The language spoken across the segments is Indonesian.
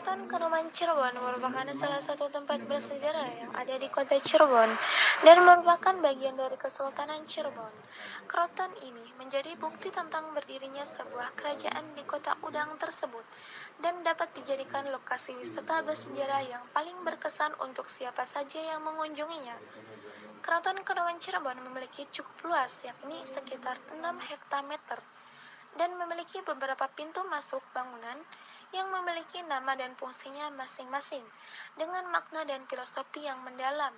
Keraton Kanoman Cirebon merupakan salah satu tempat bersejarah yang ada di kota Cirebon dan merupakan bagian dari Kesultanan Cirebon. Keraton ini menjadi bukti tentang berdirinya sebuah kerajaan di kota Udang tersebut dan dapat dijadikan lokasi wisata bersejarah yang paling berkesan untuk siapa saja yang mengunjunginya. Keraton Kanoman Cirebon memiliki cukup luas, yakni sekitar 6 hektameter dan memiliki beberapa pintu masuk bangunan yang memiliki nama dan fungsinya masing-masing dengan makna dan filosofi yang mendalam.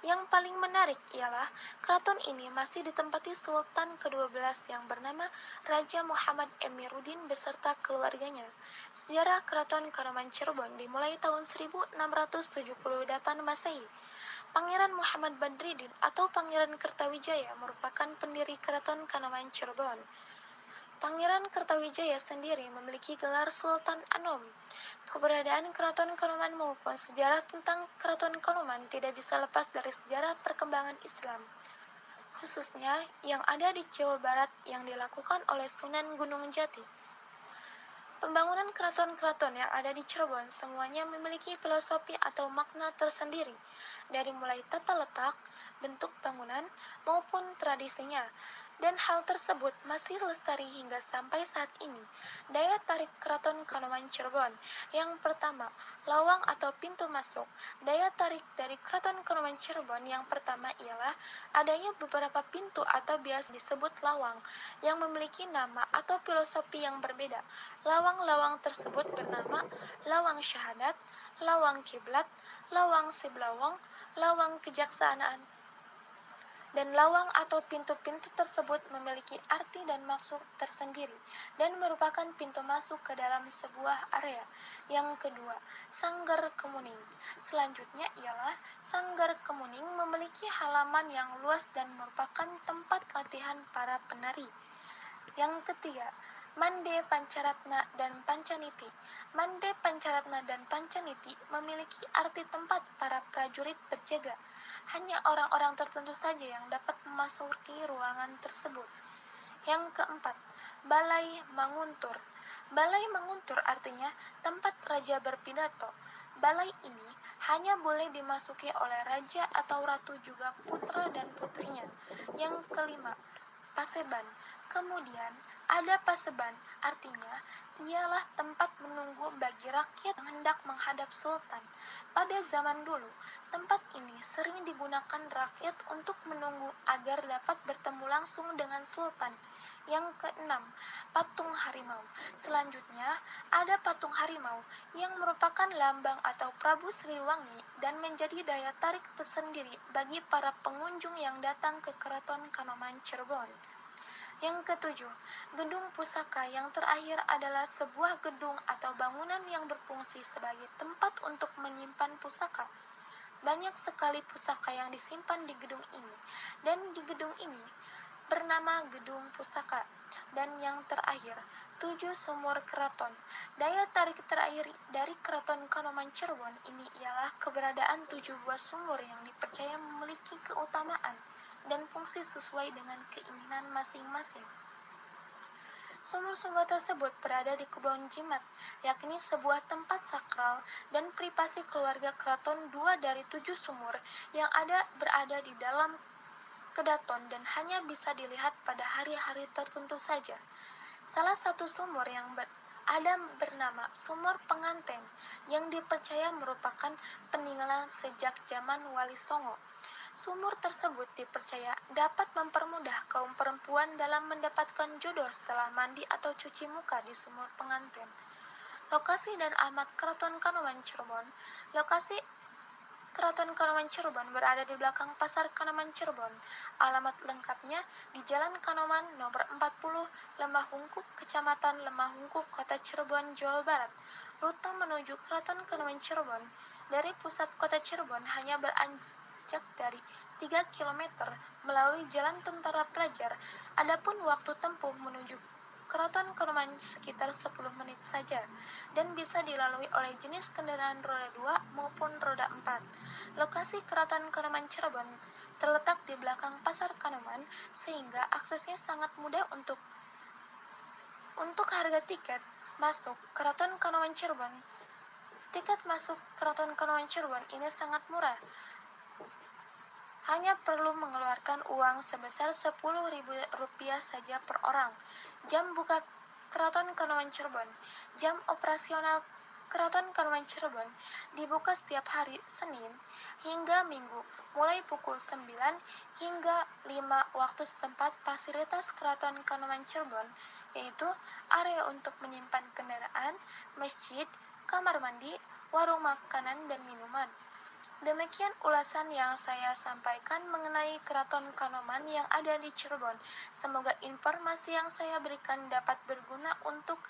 Yang paling menarik ialah keraton ini masih ditempati Sultan ke-12 yang bernama Raja Muhammad Emiruddin beserta keluarganya. Sejarah Keraton Kanoman Cirebon dimulai tahun 1678 Masehi. Pangeran Muhammad Badridin atau Pangeran Kertawijaya merupakan pendiri Keraton Kanoman Cirebon. Pangeran Kertawijaya sendiri memiliki gelar Sultan Anom. Keberadaan Keraton Kanoman maupun sejarah tentang Keraton Kanoman tidak bisa lepas dari sejarah perkembangan Islam, khususnya yang ada di Jawa Barat yang dilakukan oleh Sunan Gunung Jati. Pembangunan keraton-keraton yang ada di Cirebon semuanya memiliki filosofi atau makna tersendiri, dari mulai tata letak, bentuk bangunan, maupun tradisinya. Dan hal tersebut masih lestari hingga sampai saat ini. Daya tarik Keraton Kanoman Cirebon. Yang pertama, lawang atau pintu masuk. Daya tarik dari Keraton Kanoman Cirebon yang pertama ialah adanya beberapa pintu atau biasa disebut lawang yang memiliki nama atau filosofi yang berbeda. Lawang-lawang tersebut bernama Lawang Syahadat, Lawang Kiblat, Lawang Siblawang, Lawang Kejaksanaan, dan lawang atau pintu-pintu tersebut memiliki arti dan maksud tersendiri dan merupakan pintu masuk ke dalam sebuah area. Yang kedua, Sanggar Kemuning. Selanjutnya ialah Sanggar Kemuning memiliki halaman yang luas dan merupakan tempat latihan para penari. Yang ketiga, Mande Pancaratna dan Pancaniti. Mande Pancaratna dan Pancaniti memiliki arti tempat para prajurit berjaga. Hanya orang-orang tertentu saja yang dapat memasuki ruangan tersebut. Yang keempat, Balai Manguntur. Balai Manguntur artinya tempat raja berpidato. Balai ini hanya boleh dimasuki oleh raja atau ratu juga putra dan putrinya. Yang kelima, Paseban. Kemudian ada Paseban, artinya ialah tempat menunggu bagi rakyat yang hendak menghadap sultan. Pada zaman dulu, tempat ini sering digunakan rakyat untuk menunggu agar dapat bertemu langsung dengan sultan. Yang keenam, Patung Harimau. Selanjutnya, ada Patung Harimau yang merupakan lambang atau Prabu Siliwangi dan menjadi daya tarik tersendiri bagi para pengunjung yang datang ke Keraton Kanoman Cirebon. Yang ketujuh, Gedung Pusaka. Yang terakhir adalah sebuah gedung atau bangunan yang berfungsi sebagai tempat untuk menyimpan pusaka. Banyak sekali pusaka yang disimpan di gedung ini, dan di gedung ini bernama Gedung Pusaka. Dan yang terakhir, 7 sumur keraton. Daya tarik terakhir dari Keraton Kanoman Cirebon ini ialah keberadaan 7 buah sumur yang dipercaya memiliki keutamaan dan fungsi sesuai dengan keinginan masing-masing. Sumur-sumur tersebut berada di Kebon Jimat, yakni sebuah tempat sakral dan privasi keluarga keraton. 2 dari 7 sumur yang berada di dalam kedaton dan hanya bisa dilihat pada hari-hari tertentu saja. Salah satu sumur yang ada bernama Sumur Penganten yang dipercaya merupakan peninggalan sejak zaman Wali Songo. Sumur tersebut dipercaya dapat mempermudah kaum perempuan dalam mendapatkan jodoh setelah mandi atau cuci muka di sumur pengantin. Lokasi dan alamat Keraton Kanoman Cirebon. Lokasi Keraton Kanoman Cirebon berada di belakang Pasar Kanoman Cirebon. Alamat lengkapnya di Jalan Kanoman nomor 40, Lembah Hungkuk, Kecamatan Lembah Hungkuk, Kota Cirebon, Jawa Barat. Rute menuju Keraton Kanoman Cirebon dari pusat Kota Cirebon hanya beranjak dari 3 km melalui Jalan Tentara Pelajar. Adapun waktu tempuh menuju Keraton Kanoman sekitar 10 menit saja dan bisa dilalui oleh jenis kendaraan roda 2 maupun roda 4. Lokasi Keraton Kanoman Cirebon terletak di belakang Pasar Kanoman sehingga aksesnya sangat mudah. Untuk harga tiket masuk Keraton Kanoman Cirebon Tiket masuk Keraton Kanoman Cirebon ini sangat murah. Hanya perlu mengeluarkan uang sebesar Rp10.000 saja per orang. Jam buka Keraton Kanoman Cirebon. Jam operasional Keraton Kanoman Cirebon dibuka setiap hari Senin hingga Minggu, mulai pukul 9 hingga 5 waktu setempat. Fasilitas Keraton Kanoman Cirebon yaitu area untuk menyimpan kendaraan, masjid, kamar mandi, warung makanan dan minuman. Demikian ulasan yang saya sampaikan mengenai Keraton Kanoman yang ada di Cirebon. Semoga informasi yang saya berikan dapat berguna untuk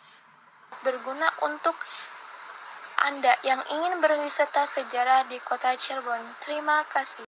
Anda yang ingin berwisata sejarah di Kota Cirebon. Terima kasih.